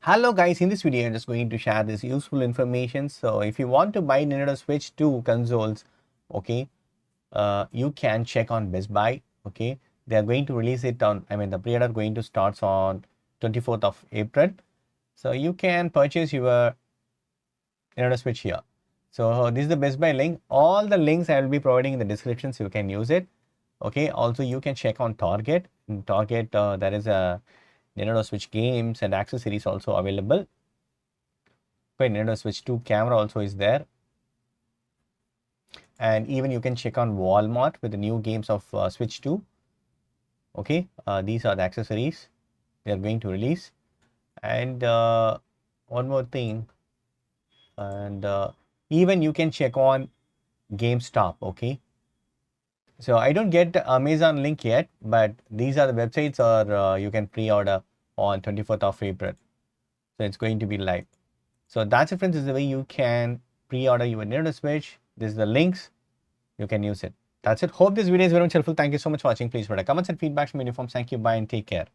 Hello guys, in this video I'm just going to share this useful information. So if you want to buy Nintendo Switch 2 consoles, okay, you can check on Best Buy. Okay, they are going to release it on, the pre-order going to starts on 24th of April. So you can purchase your Nintendo Switch here. So this is the Best Buy link. All the links I will be providing in the description, so you can use it. Okay, also you can check on Target. In Target, there is a Nintendo Switch games and accessories also available. Okay, Nintendo Switch 2 camera also is there. And even you can check on Walmart with the new games of Switch 2. Okay, these are the accessories they are going to release. And one more thing, and even you can check on GameStop. Okay, so I don't get the Amazon link yet, but these are the websites, or you can pre-order on 24th of April. So it's going to be live. So that's it, friends. This is the way you can pre-order your Nintendo Switch. This is the links. You can use it. That's it. Hope this video is very much helpful. Thank you so much for watching. Please put a comments and feedback from uniforms. Thank you. Bye and take care.